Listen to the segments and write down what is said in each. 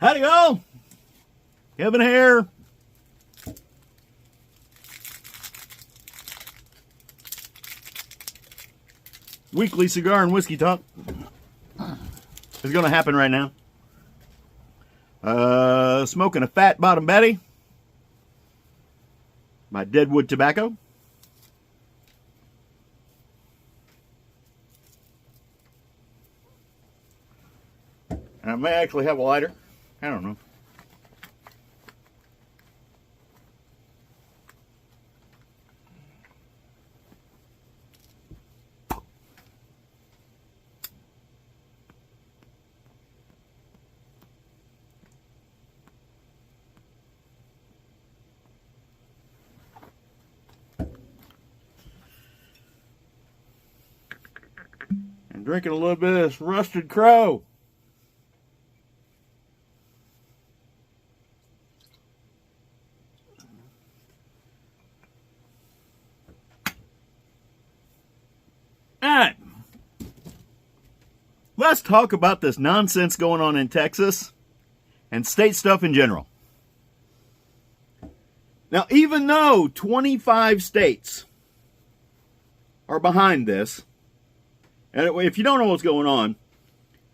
Howdy all, Kevin here. Weekly cigar and whiskey talk is going to happen right now. Smoking a Fat Bottom Betty by Deadwood Tobacco. I may actually have a lighter. I don't know. And drinking a little bit of this Rusted Crow. Alright, let's talk about this nonsense going on in Texas and state stuff in general. Now, even though 25 states are behind this, and if you don't know what's going on,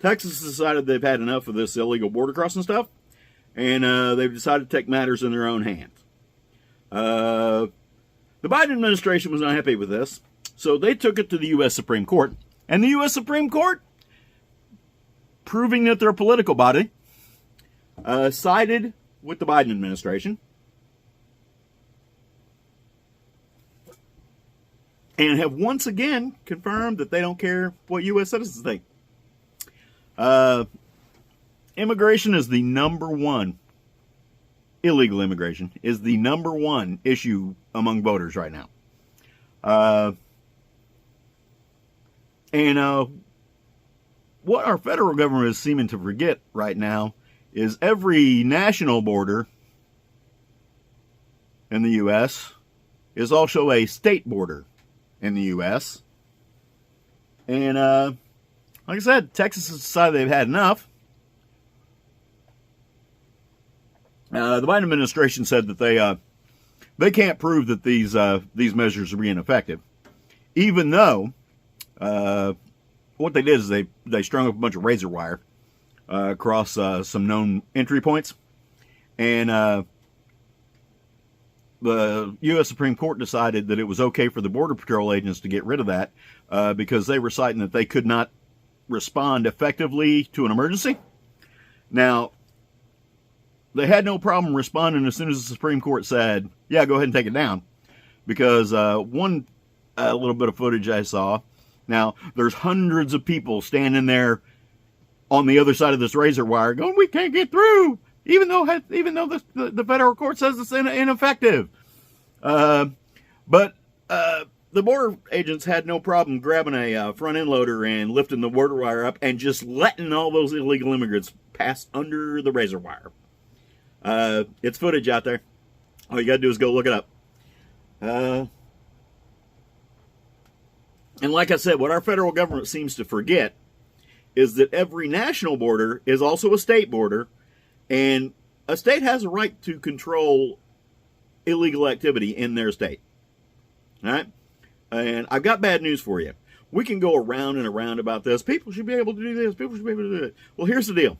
Texas has decided they've had enough of this illegal border crossing stuff, and they've decided to take matters in their own hands. The Biden administration was not happy with this. So they took it to the U.S. Supreme Court. And the U.S. Supreme Court, proving that they're a political body, sided with the Biden administration. And have once again confirmed that they don't care what U.S. citizens think. Immigration is the number one, illegal immigration is the number one issue among voters right now. And what our federal government is seeming to forget right now is every national border in the U.S. is also a state border in the U.S. And like I said, Texas has decided they've had enough. The Biden administration said that they can't prove that these measures are being effective, even though what they did is they strung up a bunch of razor wire across some known entry points, and the U.S. Supreme Court decided that it was okay for the Border Patrol agents to get rid of that because they were citing that they could not respond effectively to an emergency. Now, they had no problem responding as soon as the Supreme Court said, yeah, go ahead and take it down, because one little bit of footage I saw. Now, there's hundreds of people standing there on the other side of this razor wire going, we can't get through, even though the federal court says it's ineffective. But the border agents had no problem grabbing a front end loader and lifting the border wire up and just letting all those illegal immigrants pass under the razor wire. It's footage out there. All you got to do is go look it up. And like I said, what our federal government seems to forget is that every national border is also a state border, and a state has a right to control illegal activity in their state. All right? And I've got bad news for you. We can go around and around about this. People should be able to do this. People should be able to do that. Well, here's the deal.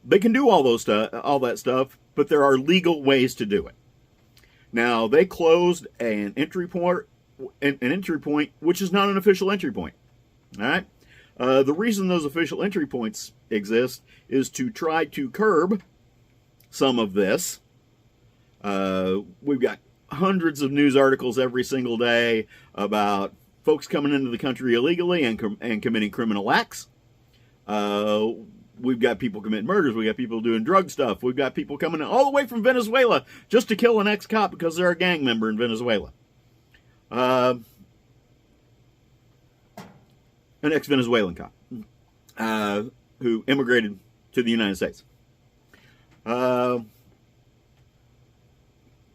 They can do all that stuff, but there are legal ways to do it. Now, they closed an entry point, which is not an official entry point. All right. The reason those official entry points exist is to try to curb some of this. We've got hundreds of news articles every single day about folks coming into the country illegally and committing criminal acts. We've got people committing murders. We've got people doing drug stuff. We've got people coming in all the way from Venezuela just to kill an ex-cop because they're a gang member in Venezuela. An ex-Venezuelan cop who immigrated to the United States. Now,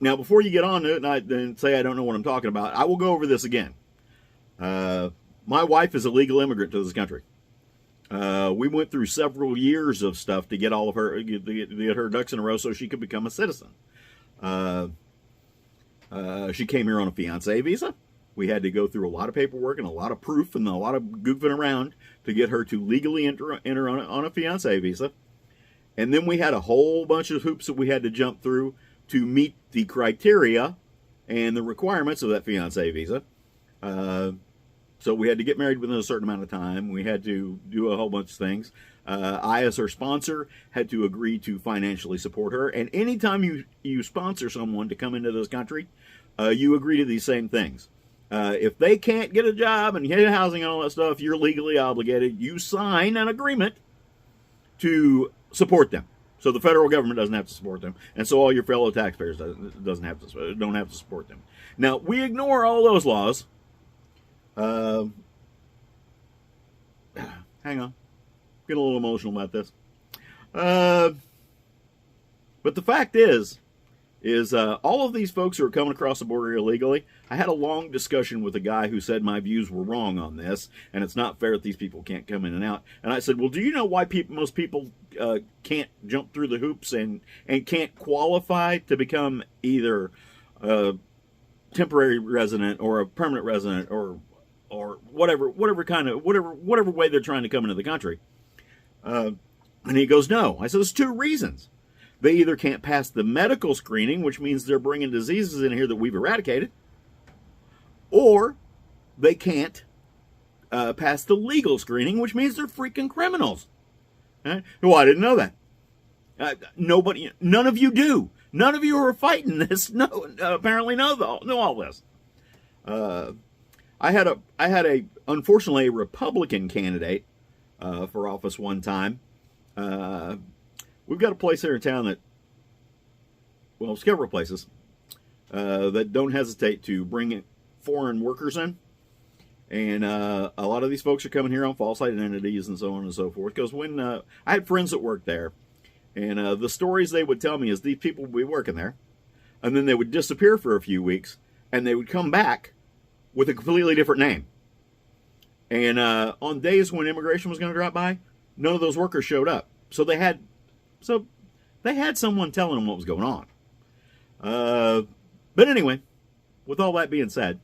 before you get on to it and say I don't know what I'm talking about, I will go over this again. My wife is a legal immigrant to this country. We went through several years of stuff to get all of her get her ducks in a row so she could become a citizen. She came here on a fiancé visa. We had to go through a lot of paperwork and a lot of proof and a lot of goofing around to get her to legally enter on a fiancé visa. And then we had a whole bunch of hoops that we had to jump through to meet the criteria and the requirements of that fiancé visa. So we had to get married within a certain amount of time. We had to do a whole bunch of things. I, as her sponsor, had to agree to financially support her. And anytime you sponsor someone to come into this country, you agree to these same things. If they can't get a job and get housing and all that stuff, you're legally obligated. You sign an agreement to support them. So the federal government doesn't have to support them, and so all your fellow taxpayers don't have to support them. Now, we ignore all those laws. Hang on. Get a little emotional about this. But the fact is all of these folks who are coming across the border illegally, I had a long discussion with a guy who said my views were wrong on this, and it's not fair that these people can't come in and out. And I said, well, do you know why most people can't jump through the hoops and can't qualify to become either a temporary resident or a permanent resident or whatever way they're trying to come into the country? And he goes, no. I said, there's two reasons. They either can't pass the medical screening, which means they're bringing diseases in here that we've eradicated, or they can't pass the legal screening, which means they're freaking criminals. Well, I didn't know that. None of you do. None of you who are fighting this apparently know all this. I had unfortunately a Republican candidate for office one time. We've got a place here in town several places that don't hesitate to bring foreign workers in. And a lot of these folks are coming here on false identities and so on and so forth. Because when I had friends that worked there, and the stories they would tell me is these people would be working there, and then they would disappear for a few weeks, and they would come back with a completely different name. And on days when immigration was going to drop by, none of those workers showed up. So they had someone telling them what was going on. But anyway, with all that being said,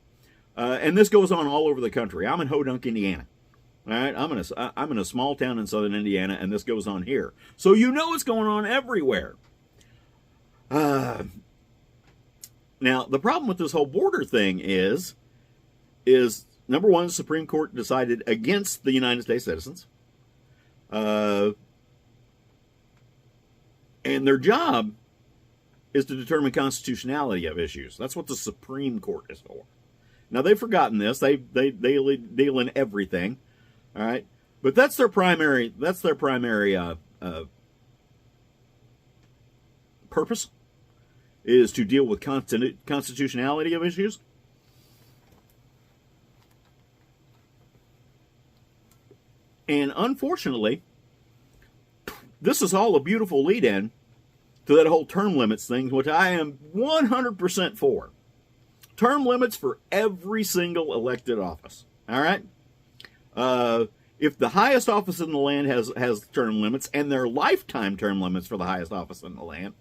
and this goes on all over the country. I'm in Hodunk, Indiana. All right, I'm in a small town in southern Indiana, and this goes on here. So you know it's going on everywhere. Now the problem with this whole border thing is number one, the Supreme Court decided against the United States citizens. And their job is to determine constitutionality of issues. That's what the Supreme Court is for. Now they've forgotten this. They deal in everything. All right, but that's their primary purpose, is to deal with constitutionality of issues. And unfortunately, this is all a beautiful lead-in to that whole term limits thing, which I am 100% for. Term limits for every single elected office. All right? If the highest office in the land has term limits, and their lifetime term limits for the highest office in the land,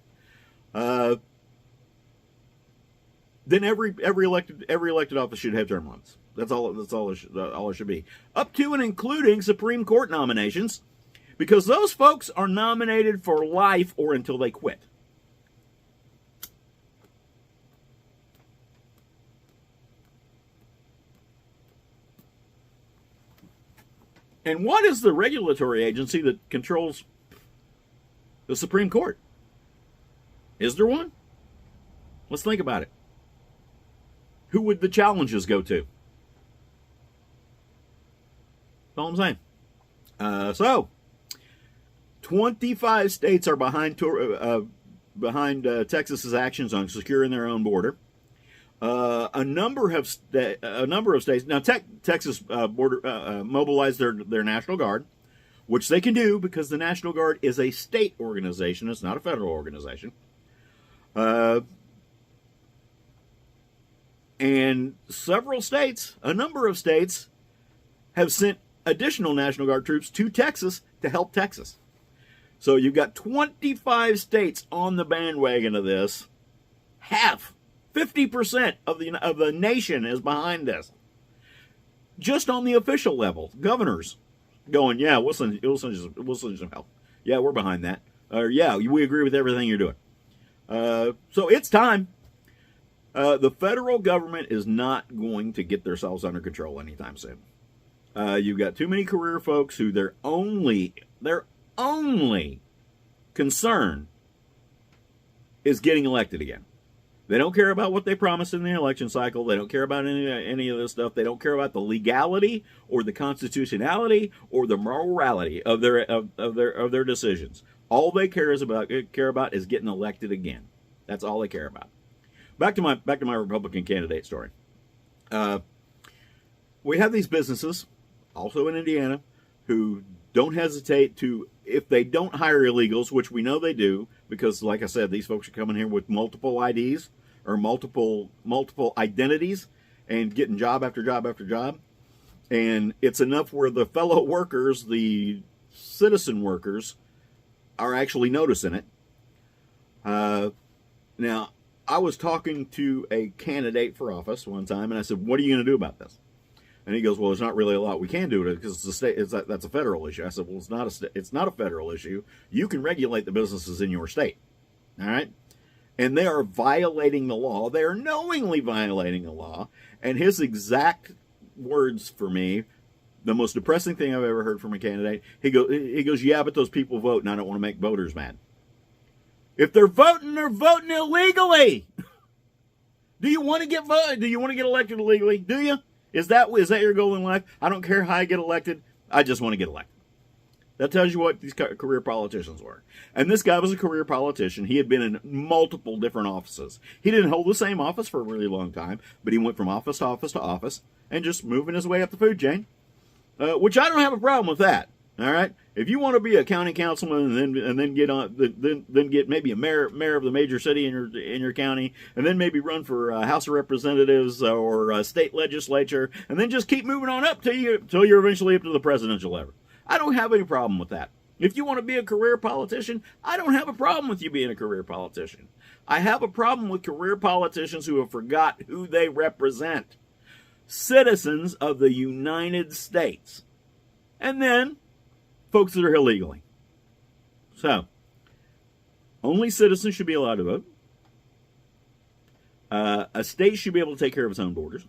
then every elected office should have term limits. That's all it should be. Up to and including Supreme Court nominations, because those folks are nominated for life or until they quit. And what is the regulatory agency that controls the Supreme Court? Is there one? Let's think about it. Who would the challenges go to? That's all I'm saying. So, 25 states are behind Texas's actions on securing their own border. A number of states now. Texas mobilized their National Guard, which they can do because the National Guard is a state organization. It's not a federal organization. And a number of states, have sent additional National Guard troops to Texas to help Texas. So you've got 25 states on the bandwagon of this. Half, 50% of the nation is behind this. Just on the official level, governors going, yeah, we'll send you some help. Yeah, we're behind that. Or yeah, we agree with everything you're doing. So it's time. The federal government is not going to get themselves under control anytime soon. You've got too many career folks who their only concern is getting elected again. They don't care about what they promised in the election cycle. They don't care about any of this stuff. They don't care about the legality or the constitutionality or the morality of their decisions. All they care about is getting elected again. That's all they care about. Back to my Republican candidate story. We have these businesses, also in Indiana, who don't hesitate to, if they don't hire illegals, which we know they do, because like I said, these folks are coming here with multiple IDs or multiple identities and getting job after job after job. And it's enough where the fellow workers, the citizen workers, are actually noticing it. Now, I was talking to a candidate for office one time, and I said, what are you going to do about this? And he goes, well, there's not really a lot we can do because it's a state. That's a federal issue. I said, well, it's not a federal issue. You can regulate the businesses in your state, all right? And they are violating the law. They are knowingly violating the law. And his exact words for me, the most depressing thing I've ever heard from a candidate, he goes, yeah, but those people vote, and I don't want to make voters mad. If they're voting illegally. Do you want to get voted? Do you want to get elected illegally? Do you? Is that your goal in life? I don't care how I get elected. I just want to get elected. That tells you what these career politicians were. And this guy was a career politician. He had been in multiple different offices. He didn't hold the same office for a really long time, but he went from office to office to office and just moving his way up the food chain, which I don't have a problem with that. All right, if you want to be a county councilman and then get maybe a mayor of the major city in your county, and then maybe run for House of Representatives or state legislature, and then just keep moving on up till you're eventually up to the presidential level. I don't have any problem with that. If you want to be a career politician, I don't have a problem with you being a career politician. I have a problem with career politicians who have forgot who they represent. Citizens of the United States. And then folks that are illegally. So, only citizens should be allowed to vote. A state should be able to take care of its own borders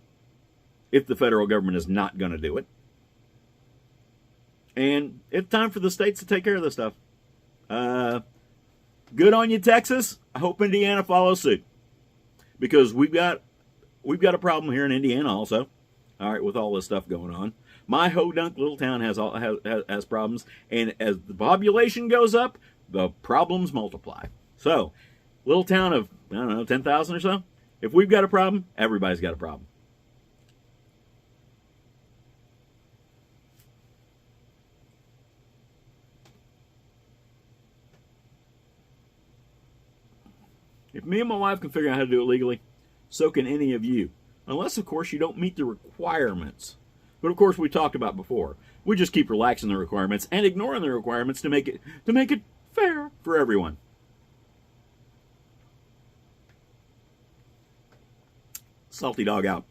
if the federal government is not going to do it. And it's time for the states to take care of this stuff. Good on you, Texas. I hope Indiana follows suit. Because we've got a problem here in Indiana also. All right, with all this stuff going on. My ho-dunk little town has problems, and as the population goes up, the problems multiply. So, little town of, 10,000 or so, if we've got a problem, everybody's got a problem. If me and my wife can figure out how to do it legally, so can any of you. Unless, of course, you don't meet the requirements. But of course, we talked about before. We just keep relaxing the requirements and ignoring the requirements to make it fair for everyone. Salty Dog out.